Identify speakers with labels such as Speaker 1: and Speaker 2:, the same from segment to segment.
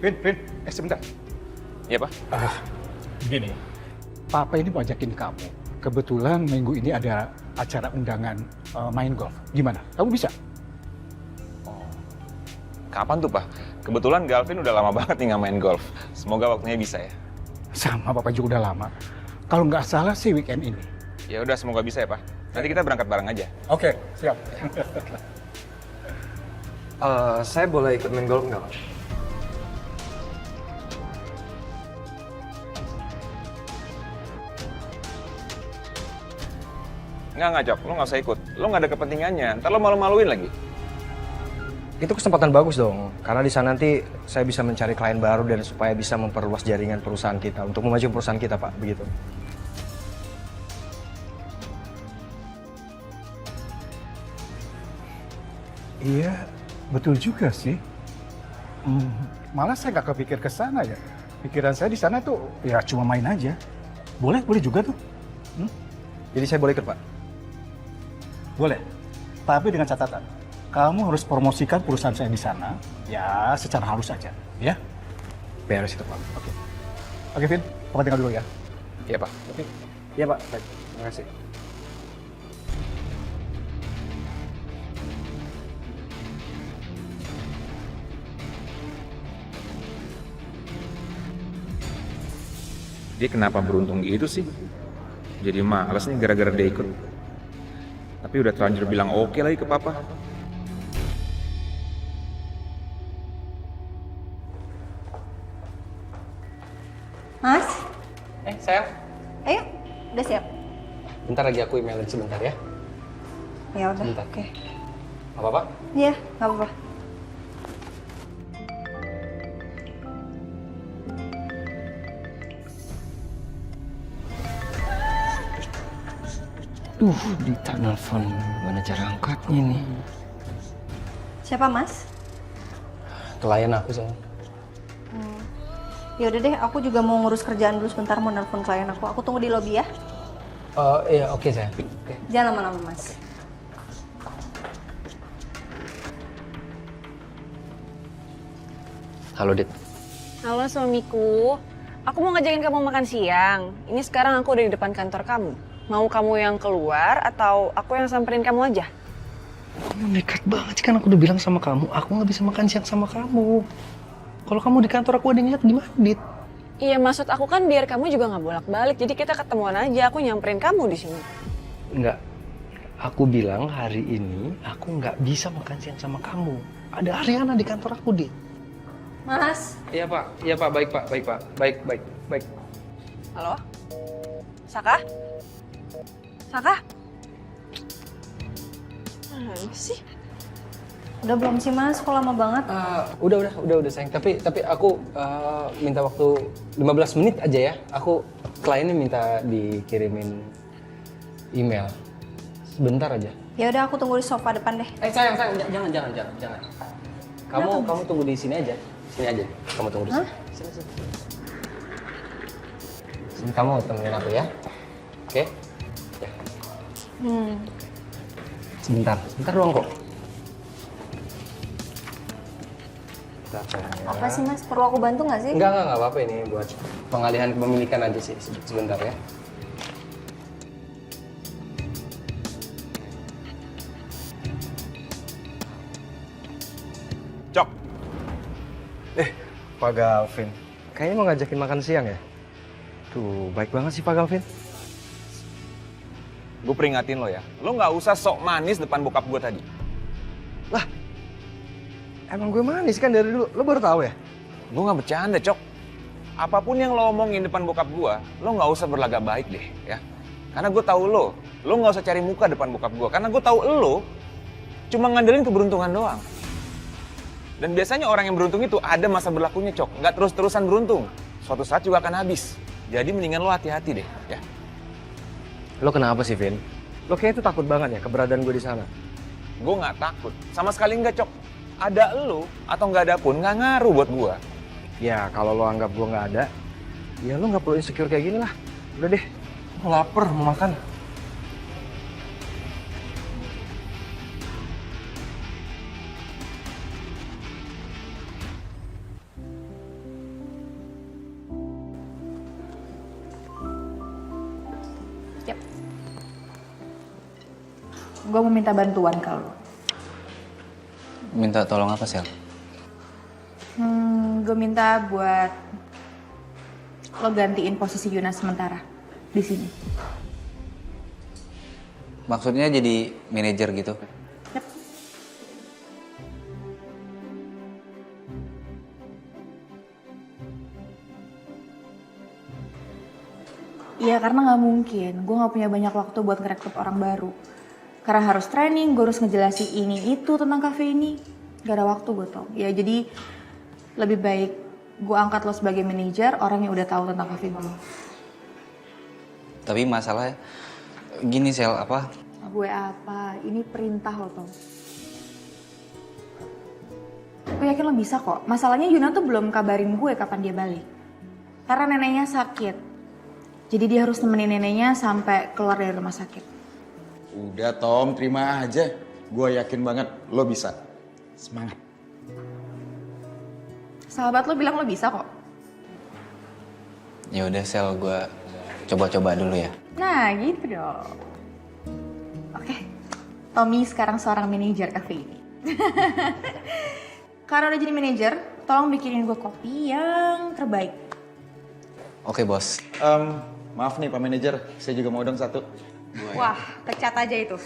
Speaker 1: Vin, sebentar.
Speaker 2: Iya, Pak.
Speaker 1: Begini, Papa ini mau ajakin kamu. Kebetulan minggu ini ada acara undangan main golf. Gimana? Kamu bisa?
Speaker 2: Kapan tuh, Pak? Kebetulan Galvin udah lama banget nih nggak main golf. Semoga waktunya bisa ya.
Speaker 1: Sama, Papa juga udah lama. Kalau nggak salah sih weekend ini.
Speaker 2: Ya udah, semoga bisa ya, Pak. Nanti kita berangkat bareng aja.
Speaker 1: Oke, siap.
Speaker 3: Saya boleh ikut main golf nggak, Pak?
Speaker 2: Nggak, Cok. Lo nggak usah ikut. Lo nggak ada kepentingannya. Ntar lo malu-maluin lagi.
Speaker 3: Itu kesempatan bagus dong, karena di sana nanti saya bisa mencari klien baru dan supaya bisa memperluas jaringan perusahaan kita untuk memajukan perusahaan kita, Pak, begitu.
Speaker 1: Iya, betul juga sih. Malah saya nggak kepikir ke sana ya. Pikiran saya di sana tuh ya cuma main aja. Boleh juga tuh.
Speaker 3: Jadi saya boleh ikut, Pak?
Speaker 1: Boleh. Tapi dengan catatan, kamu harus promosikan perusahaan saya di sana, ya secara halus aja, ya.
Speaker 3: Beres itu, Pak.
Speaker 1: Oke, Vin, Papa tinggal dulu ya.
Speaker 2: Iya, Pak.
Speaker 1: Oke.
Speaker 3: Iya, Pak. Baik. Terima kasih.
Speaker 2: Dia kenapa beruntung gitu sih? Jadi males nih gara-gara dia ikut. Tapi udah terlanjur bilang oke lagi ke Papa.
Speaker 4: Mas,
Speaker 3: Sayang.
Speaker 4: ayo, udah siap?
Speaker 3: Bentar lagi aku emailin sebentar ya.
Speaker 4: Ya udah,
Speaker 3: Sebentar.
Speaker 4: oke.
Speaker 3: Apa-apa?
Speaker 4: Iya, nggak apa-apa.
Speaker 3: Dita nelfon. Gimana cara angkatnya nih?
Speaker 4: Siapa Mas?
Speaker 3: Klien aku, sayang.
Speaker 4: Ya udah deh, aku juga mau ngurus kerjaan dulu sebentar, mau nelpon klien aku. Aku tunggu di lobi ya.
Speaker 3: Iya, oke, sayang. Oke.
Speaker 4: Jangan lama-lama Mas.
Speaker 3: Halo, Dit.
Speaker 5: Halo suamiku, aku mau ngajakin kamu makan siang. Ini sekarang aku udah di depan kantor kamu. Mau kamu yang keluar atau aku yang samperin kamu aja?
Speaker 3: Kamu nekat banget sih, kan aku udah bilang sama kamu, aku nggak bisa makan siang sama kamu. Kalau kamu di kantor aku ada yang lihat gimana, Dit?
Speaker 5: Iya maksud aku kan biar kamu juga nggak bolak-balik. Jadi kita ketemuan aja. Aku nyamperin kamu di sini.
Speaker 3: Enggak. Aku bilang hari ini aku nggak bisa makan siang sama kamu. Ada Ariana di kantor aku, Dit.
Speaker 4: Mas,
Speaker 3: Iya, Pak. Iya, Pak. Baik, Pak. Baik, Pak. Baik.
Speaker 5: Halo? Saka? Saka? Mana sih?
Speaker 4: udah belum sih Mas? Kok lama banget?
Speaker 3: Udah sayang. Tapi aku minta waktu 15 menit aja ya. Aku kliennya minta dikirimin email. Sebentar aja.
Speaker 4: Ya udah, aku tunggu di sofa depan deh.
Speaker 3: Sayang, jangan. Kamu tunggu di sini aja. Sini aja. Kamu tunggu di sini. Sini. Sini kamu temenin aku ya. Oke? Ya. Sebentar doang kok.
Speaker 4: Apa sih Mas? Perlu aku bantu nggak sih?
Speaker 3: Enggak apa-apa, ini buat pengalihan kepemilikan aja sih. Sebentar ya.
Speaker 2: Cok,
Speaker 3: Pak Galvin. Kayaknya mau ngajakin makan siang ya? Tuh, baik banget sih Pak Galvin.
Speaker 2: gue peringatin lo ya. Lo nggak usah sok manis depan bokap gue tadi.
Speaker 3: Lah, emang gue manis kan dari dulu? Lo baru tahu ya?
Speaker 2: Gue nggak bercanda, Cok. Apapun yang lo omongin depan bokap gue, lo nggak usah berlagak baik deh, ya. Karena gue tahu lo nggak usah cari muka depan bokap gue. Karena gue tahu lo cuma ngandelin keberuntungan doang. Dan biasanya orang yang beruntung itu ada masa berlakunya, Cok. Nggak terus-terusan beruntung. Suatu saat juga akan habis. Jadi mendingan lo hati-hati deh, ya.
Speaker 3: Lo kenapa sih, Vin? Lo kayaknya tuh takut banget ya keberadaan gue di sana.
Speaker 2: Gue nggak takut. Sama sekali nggak, Cok. Ada lo atau nggak ada pun nggak ngaruh buat gue.
Speaker 3: Ya, kalau lo anggap gue nggak ada, ya lo nggak perlu insecure kayak gini lah. Udah deh, gue lapar mau makan.
Speaker 4: gue mau minta bantuan ke lo.
Speaker 3: Minta tolong apa, Sel?
Speaker 4: Gue minta buat lo gantiin posisi Yuna sementara di sini.
Speaker 3: Maksudnya jadi manajer gitu?
Speaker 4: Yep. Iya, karena nggak mungkin. Gue nggak punya banyak waktu buat ngerekrut orang baru. Karena harus training, gue harus ngejelasin ini itu tentang cafe ini. Gak ada waktu gue tau. Ya jadi lebih baik gue angkat lo sebagai manajer, orang yang udah tahu tentang cafe gue.
Speaker 3: Tapi masalahnya gini, Sel, apa?
Speaker 4: Gue apa? Ini perintah lo tau. Gue yakin lo bisa kok. Masalahnya Yuna tuh belum kabarin gue kapan dia balik. Karena neneknya sakit. Jadi dia harus nemenin neneknya sampai keluar dari rumah sakit.
Speaker 6: Udah Tom, terima aja. Gue yakin banget lo bisa. Semangat.
Speaker 4: Sahabat lo bilang lo bisa kok.
Speaker 3: Ya udah, Sel, gue coba-coba dulu ya.
Speaker 4: Nah gitu dong. Oke, Tommy sekarang seorang manajer cafe ini. Karena udah jadi manajer, tolong bikinin gue kopi yang terbaik.
Speaker 3: Oke, bos.
Speaker 6: Maaf nih Pak Manajer, saya juga mau dong satu.
Speaker 4: Wah, pecat aja itu.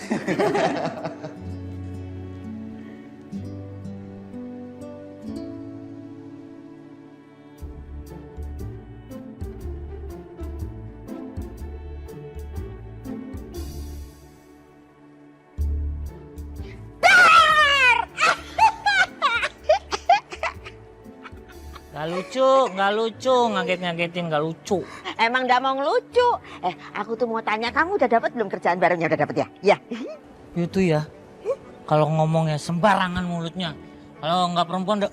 Speaker 7: Gak lucu, ngaget-ngagetin gak lucu.
Speaker 8: Emang gak mau ngelucu. Aku tuh mau tanya, kamu udah dapat belum kerjaan barunya? Udah dapat ya? Ya.
Speaker 7: Itu ya, kalau ngomongnya sembarangan mulutnya. Kalau nggak perempuan udah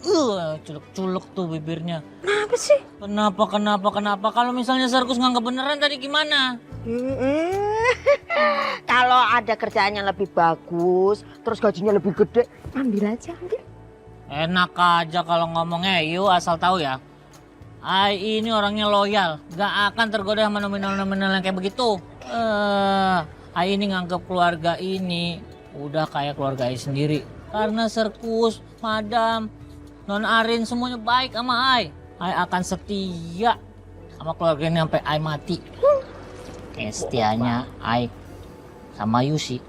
Speaker 7: culek-culek tuh bibirnya.
Speaker 8: Kenapa sih?
Speaker 7: Kenapa? Kalau misalnya Sarkus nganggap beneran tadi gimana?
Speaker 8: Kalau ada kerjaan yang lebih bagus, terus gajinya lebih gede, ambil aja, ambil.
Speaker 7: Enak aja kalau ngomongnya, yuk asal tahu ya. Ai ini orangnya loyal, gak akan tergoda sama nominal-nominal yang kayak begitu. Ai ini nganggap keluarga ini udah kayak keluarga Ai sendiri. Karena Serkus, Madam, Non Arin semuanya baik sama Ai. Ai akan setia sama keluarga ini sampai Ai mati. Kayak setianya Ai sama Yusi.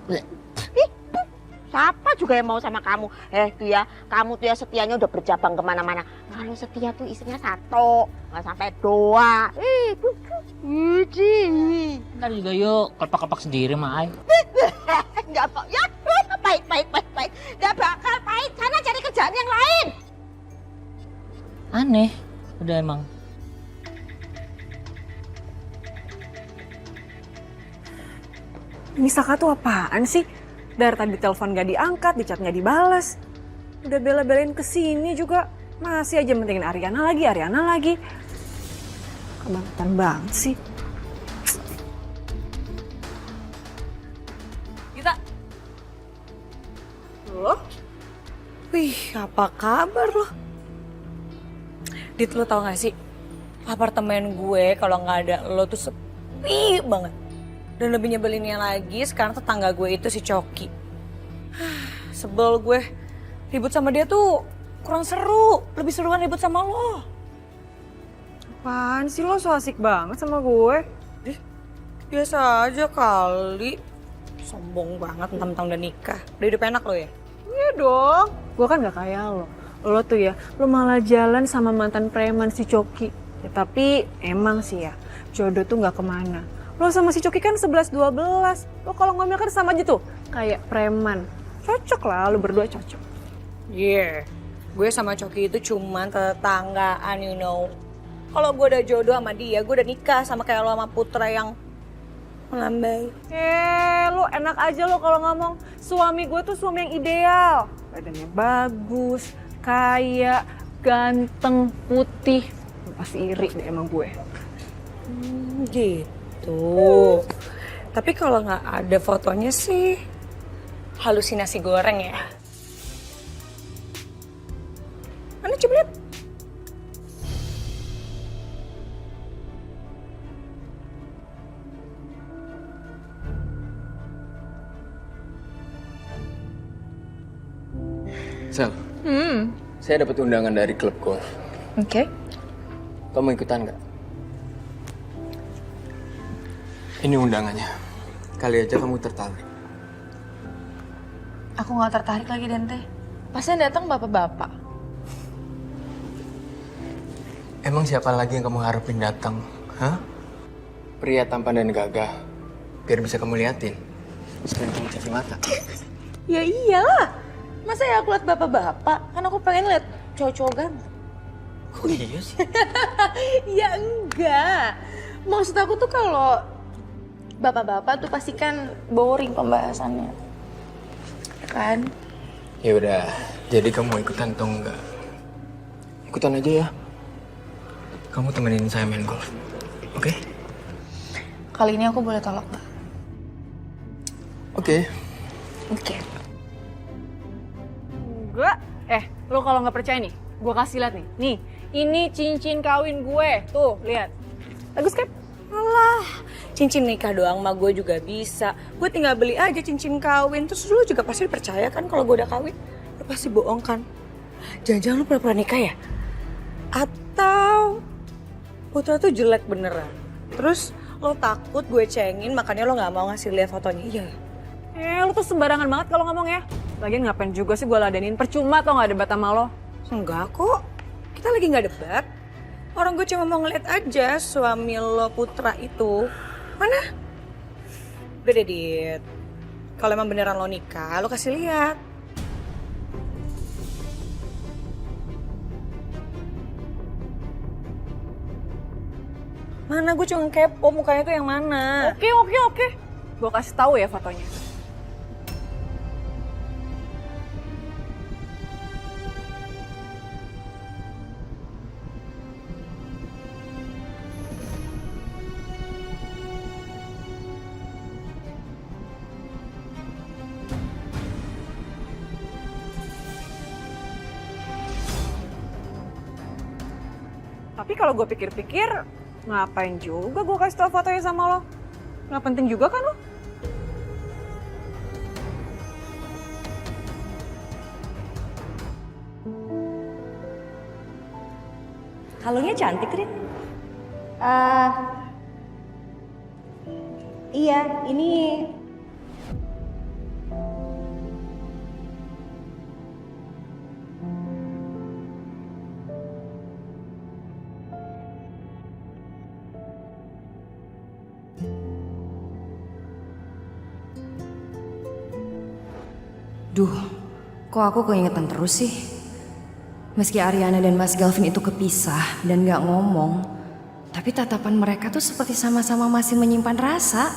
Speaker 8: Siapa juga yang mau sama kamu? Tuh ya, kamu tuh ya setianya udah bercabang kemana-mana. Kalau setia tuh istrinya satu, nggak sampai dua.
Speaker 7: Ntar juga yuk kepak-kepak sendiri sama Ai.
Speaker 8: Nggak kok, ya baik. Nggak bakal pahit, sana cari kerjaan yang lain.
Speaker 7: Aneh, udah emang.
Speaker 5: Ini Saka tuh apaan sih? Dari tadi telepon gak diangkat, di chat gak dibalas. Udah bela-belain kesini juga, masih aja mentingin Ariana lagi. Kebangetan banget sih. Gita. Lo? Wih, apa kabar lo? Dit, lo tau gak sih? Apartemen gue kalau nggak ada lo tuh sepi banget. Dan lebih nyebelinnya lagi, sekarang tetangga gue itu si Coki. Sebel gue, ribut sama dia tuh kurang seru. Lebih seruan ribut sama lo. Apaan sih lo so asik banget sama gue? Biasa aja kali. Sombong banget mentang-mentang udah nikah. Udah hidup enak lo ya? Iya dong. Gue kan gak kayak lo. Lo tuh ya, lo malah jalan sama mantan preman si Coki. Ya, tapi emang sih ya, jodoh tuh gak kemana. Lo sama si Coki kan 11-12. Lo kalau ngomel kan sama aja tuh. Kayak preman. Cocok lah, lo berdua cocok. Iya. Gue sama Coki itu cuman tetanggaan, you know. Kalau gue udah jodoh sama dia, gue udah nikah sama kayak lo sama Putra yang melambai. Lo enak aja lo kalau ngomong. Suami gue tuh suami yang ideal. Badannya bagus, kaya, ganteng, putih. Lo pasti iri deh emang gue. Gitu. Tuh, tapi kalau nggak ada fotonya sih halusinasi goreng ya. Mana coba lihat.
Speaker 3: Sel, saya dapat undangan dari klub golf.
Speaker 4: Oke.
Speaker 3: Kamu ikutan nggak? Ini undangannya. Kali aja kamu tertarik.
Speaker 4: Aku nggak tertarik lagi Dente. Pasti yang datang bapak-bapak.
Speaker 3: Emang siapa lagi yang kamu harapin datang? Hah? Pria tampan dan gagah. Biar bisa kamu liatin. Sekalian kamu cari mata.
Speaker 4: Ya iyalah. Masa ya aku liat bapak-bapak? Kan aku pengen liat cowok-cowok ganteng.
Speaker 3: Kok iya sih?
Speaker 4: Ya enggak. Maksud aku tuh kalau bapak-bapak tuh pasti kan boring pembahasannya. Ya kan?
Speaker 3: Ya udah, jadi kamu mau ikutan atau enggak? Ikutan aja ya. Kamu temenin saya main golf. Oke?
Speaker 4: Kali ini aku boleh tolak nggak?
Speaker 3: Oke.
Speaker 4: Oke.
Speaker 5: Enggak. Lo kalau nggak percaya nih, gue kasih lihat nih. Nih, ini cincin kawin gue. Tuh, lihat. Bagus kan? Alah, cincin nikah doang mah gue juga bisa. Gue tinggal beli aja cincin kawin. Terus lu juga pasti percaya kan kalau gue udah kawin? Lu pasti bohong kan? Jangan-jangan lu pura-pura nikah ya? Atau Putra tuh jelek beneran? Terus lo takut gue cengin makanya lo nggak mau ngasih lihat fotonya? Iya. Lo tuh sembarangan banget kalau ngomong ya. Lagian ngapain juga sih gue ladenin? Percuma tau nggak debat sama lo? Enggak kok. Kita lagi nggak debat. Orang gue cuma mau ngeliat aja suami lo Putra itu. Mana? Udah deh, Dit. Kalau emang beneran lo nikah, lo kasih lihat. Mana? Gue cuma kepo mukanya tuh yang mana. Oke. Gue kasih tahu ya fotonya. Tapi kalau gue pikir-pikir, ngapain juga gue kasih tau fotonya sama lo? Nggak penting juga kan lo? Kalungnya cantik, Rin.
Speaker 8: Iya, ini
Speaker 9: Duh, kok aku keingetan terus sih? Meski Ariana dan Mas Galvin itu kepisah dan gak ngomong, tapi tatapan mereka tuh seperti sama-sama masih menyimpan rasa.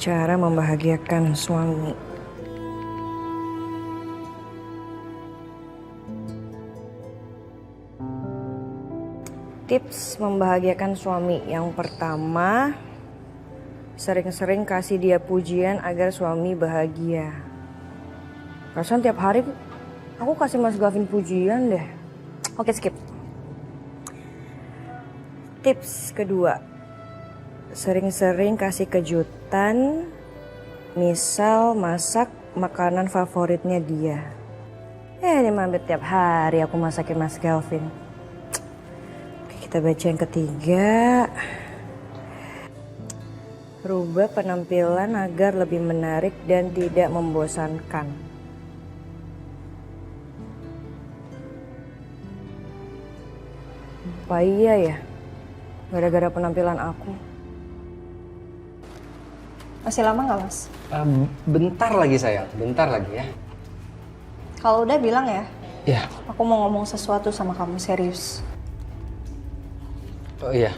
Speaker 5: Cara membahagiakan suami. Tips membahagiakan suami. Yang pertama, sering-sering kasih dia pujian agar suami bahagia. Perasaan tiap hari aku kasih Mas Gavin pujian deh. Oke, skip. Tips kedua, sering-sering kasih kejutan. Misal masak makanan favoritnya dia. Ini mampir tiap hari aku masakin Mas Galvin. Kita baca yang ketiga. Rubah penampilan agar lebih menarik dan tidak membosankan. Apa iya ya? Gara-gara penampilan aku.
Speaker 4: Masih lama nggak, Mas?
Speaker 3: Bentar lagi sayang, bentar lagi ya.
Speaker 4: Kalau udah bilang ya.
Speaker 3: Ya.
Speaker 4: Aku mau ngomong sesuatu sama kamu serius.
Speaker 3: Oh iya.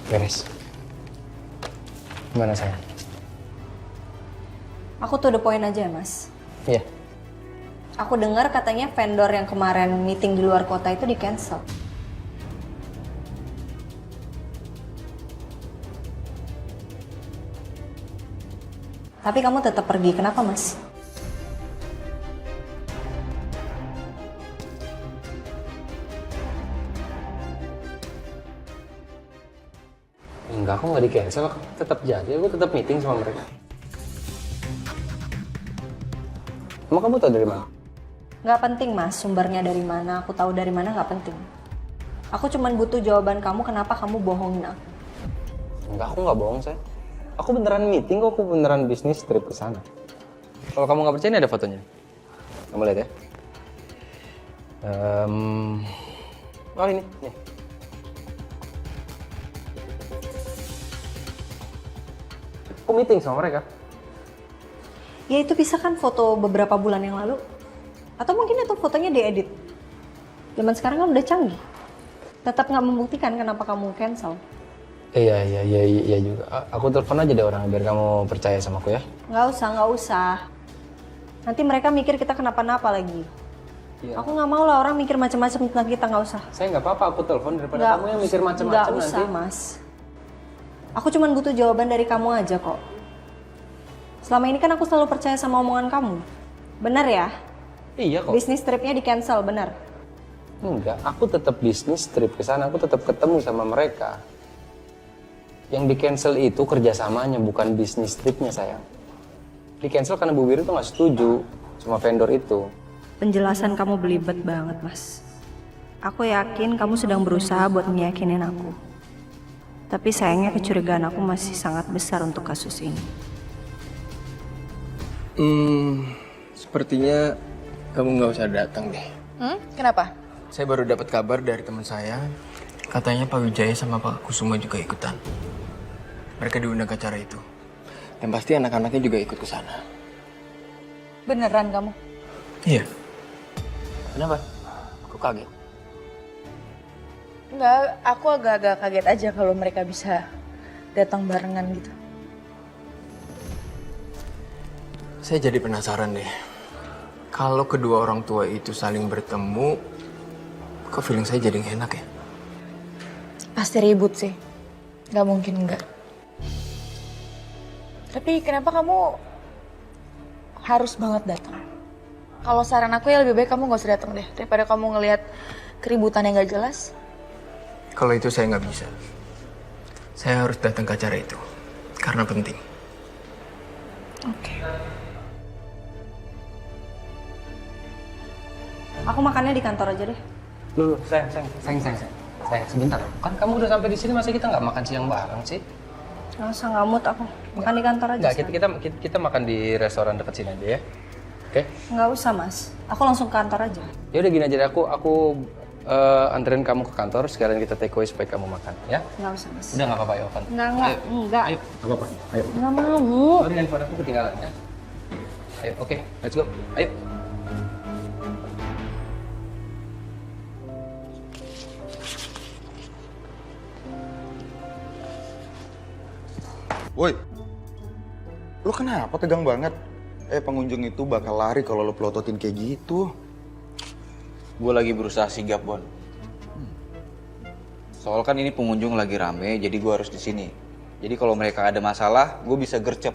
Speaker 3: Beres. Gimana sayang?
Speaker 4: Aku tuh the point aja ya, Mas.
Speaker 3: Iya.
Speaker 4: Aku dengar katanya vendor yang kemarin meeting di luar kota itu di-cancel. Tapi kamu tetap pergi, kenapa, Mas?
Speaker 3: Enggak, aku nggak di cancel, aku tetap jadi, aku tetap meeting sama mereka. Emang kamu tahu dari mana?
Speaker 10: Nggak penting mas, sumbernya dari mana, aku tahu dari mana nggak penting. Aku cuman butuh jawaban kamu kenapa kamu bohongin aku.
Speaker 3: Enggak, aku nggak bohong, saya. Aku beneran meeting kok, aku beneran bisnis trip ke sana. Kalau kamu nggak percaya, ini ada fotonya. Kamu lihat ya. Oh ini, nih. Aku meeting sama mereka.
Speaker 10: Ya itu bisa kan foto beberapa bulan yang lalu. Atau mungkin itu fotonya diedit. Zaman sekarang kan udah canggih. Tetap nggak membuktikan kenapa kamu cancel.
Speaker 3: Iya juga. Aku telepon aja deh orang biar kamu percaya sama aku ya.
Speaker 10: Nggak usah. Nanti mereka mikir kita kenapa-napa lagi.
Speaker 3: Iya.
Speaker 10: Aku nggak mau lah orang mikir macam-macam tentang kita, nggak usah.
Speaker 3: Saya nggak apa-apa, aku telepon daripada kamu yang mikir macam-macam nanti.
Speaker 10: Nggak usah mas. Aku cuma butuh jawaban dari kamu aja kok. Selama ini kan aku selalu percaya sama omongan kamu. Benar ya?
Speaker 3: Iya kok.
Speaker 10: Bisnis tripnya di cancel, benar?
Speaker 3: Enggak, aku tetap bisnis trip ke sana, aku tetap ketemu sama mereka. Yang di cancel itu kerjasamanya, bukan bisnis tripnya sayang. Di cancel karena Bu Wiri tuh nggak setuju sama vendor itu.
Speaker 10: Penjelasan kamu belibet banget mas. Aku yakin kamu sedang berusaha buat meyakinin aku. Tapi sayangnya kecurigaan aku masih sangat besar untuk kasus ini.
Speaker 11: Sepertinya kamu nggak usah datang deh.
Speaker 5: Kenapa?
Speaker 11: Saya baru dapat kabar dari teman saya, katanya Pak Wijaya sama Pak Kusuma juga ikutan. Mereka diundang ke acara itu. Dan pasti anak-anaknya juga ikut ke sana.
Speaker 5: Beneran kamu?
Speaker 11: Iya. Kenapa? Kok kaget?
Speaker 5: Enggak, aku agak-agak kaget aja kalau mereka bisa datang barengan gitu.
Speaker 11: Saya jadi penasaran deh. Kalau kedua orang tua itu saling bertemu, kok feeling saya jadi gak enak ya?
Speaker 5: Pasti ribut sih. Gak mungkin enggak. Tapi kenapa kamu harus banget datang? Kalau saran aku ya lebih baik kamu gak usah datang deh. Daripada kamu ngelihat keributan yang gak jelas.
Speaker 11: Kalau itu saya nggak bisa. Saya harus datang ke acara itu. Karena penting.
Speaker 5: Oke.
Speaker 10: Aku makannya di kantor aja deh.
Speaker 3: Loh, sayang, sebentar. Kan kamu udah sampai di sini, masa kita nggak makan siang bareng sih?
Speaker 10: Nggak usah, nggak mood aku. Makan di kantor aja.
Speaker 3: Nggak, kita makan di restoran dekat sini aja ya. Oke?
Speaker 10: Nggak usah mas. Aku langsung ke kantor aja.
Speaker 3: Ya udah gini aja deh, aku anterin kamu ke kantor, sekalian kita take away supaya kamu makan, ya?
Speaker 10: Nggak usah mas.
Speaker 3: Udah nggak apa-apa ya, Ovan?
Speaker 10: Nggak.
Speaker 3: Ayo, nggak apa-apa. Ayo.
Speaker 10: Nggak mau.
Speaker 3: Oh, ini handphone aku ketinggalan ya. Ayo, oke, let's go. Ayo.
Speaker 6: Woi, lo kenapa tegang banget? Pengunjung itu bakal lari kalau lo pelototin kayak gitu.
Speaker 2: Gue lagi berusaha sigap, Bon. Soal kan ini pengunjung lagi rame, jadi gue harus di sini. Jadi kalau mereka ada masalah, gue bisa gercep.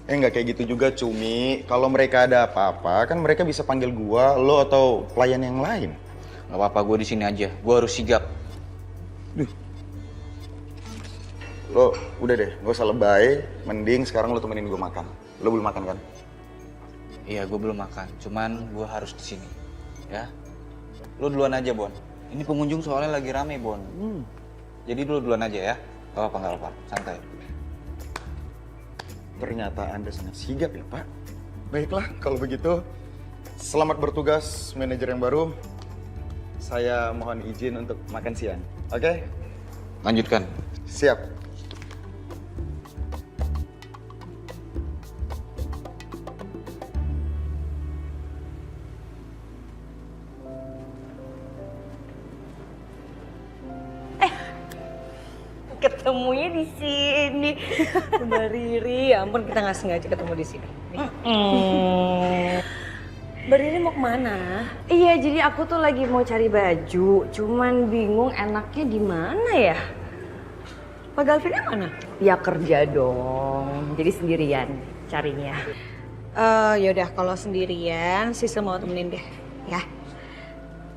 Speaker 6: Nggak kayak gitu juga, Cumi. Kalau mereka ada apa-apa, kan mereka bisa panggil gua, lo atau pelayan yang lain.
Speaker 2: Gak apa-apa, gue di sini aja. Gue harus sigap.
Speaker 6: Lo udah deh, gak usah lebay. Mending sekarang lo temenin gue makan. Lo belum makan kan?
Speaker 2: Iya, gue belum makan. Cuman gue harus di sini, ya. Lo duluan aja, Bon. Ini pengunjung soalnya lagi rame, Bon. Jadi lo duluan aja ya. Gak apa-apa. Santai.
Speaker 6: Ternyata Anda sangat sigap ya, Pak. Baiklah, kalau begitu. Selamat bertugas, manajer yang baru. Saya mohon izin untuk makan siang. Oke?
Speaker 2: Lanjutkan.
Speaker 6: Siap.
Speaker 5: Ketemunya di sini. Bunda Riri, ya ampun kita nggak sengaja ketemu di sini. Mbak Riri mau kemana?
Speaker 8: Iya, jadi aku tuh lagi mau cari baju, cuman bingung enaknya di mana ya?
Speaker 5: Pak Galvinnya mana?
Speaker 8: Ya kerja dong, jadi sendirian carinya.
Speaker 5: Yaudah kalau sendirian, Sisil mau temenin deh, ya.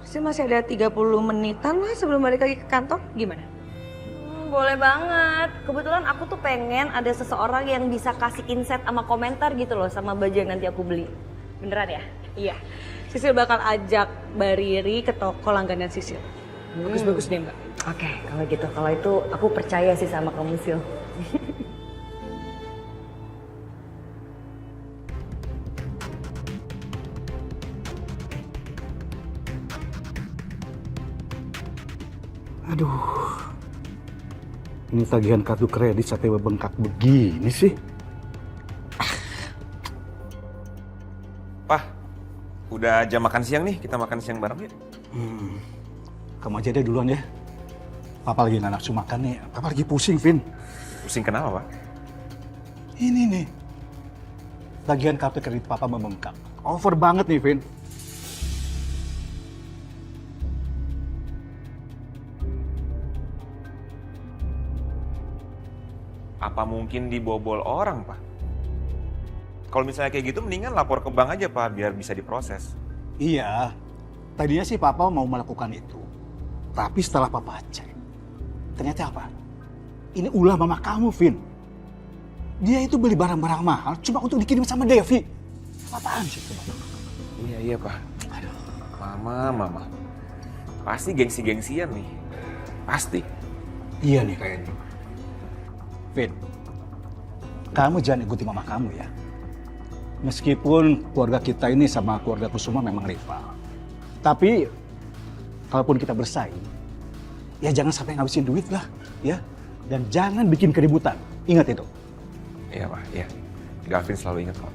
Speaker 5: Sisil masih ada 30 menitan lah sebelum balik lagi ke kantor, gimana?
Speaker 10: Boleh banget. Kebetulan aku tuh pengen ada seseorang yang bisa kasih insight sama komentar gitu loh sama baju yang nanti aku beli. Beneran ya?
Speaker 5: Iya. Sisil bakal ajak Mbak Riri ke toko langganan Sisil. Bagus-bagus deh Mbak.
Speaker 10: Oke, kalau gitu. Kalau itu aku percaya sih sama kamu, Sil.
Speaker 1: Aduh, ini tagihan kartu kredit sampai bengkak begini sih.
Speaker 2: Pah, udah jam makan siang nih, kita makan siang bareng yuk.
Speaker 1: Kamu aja deh duluan ya. Papa lagi nggak nafsu makan nih, Papa lagi pusing, Vin.
Speaker 2: Pusing kenapa, Pak?
Speaker 1: Ini nih, tagihan kartu kredit Papa membengkak. Over banget nih, Vin.
Speaker 2: Apa mungkin dibobol orang, Pak? Kalau misalnya kayak gitu, mendingan lapor ke bank aja, Pak, biar bisa diproses.
Speaker 1: Iya, tadinya sih Papa mau melakukan itu. Tapi setelah Papa cek, ternyata apa? Ini ulah mama kamu, Vin. Dia itu beli barang-barang mahal cuma untuk dikirim sama Devi. Apaan sih itu, Pak?
Speaker 2: Iya, Pak. Aduh, Mama. Pasti gengsi-gengsian nih. Pasti.
Speaker 1: Iya nih kayaknya. Vin, kamu jangan ikuti mama kamu ya. Meskipun keluarga kita ini sama keluarga Kusuma memang rival. Tapi, kalaupun kita bersaing, ya jangan sampai ngabisin duit lah, ya. Dan jangan bikin keributan. Ingat itu.
Speaker 2: Iya, Pak. Iya. Gavin selalu ingat, Pak.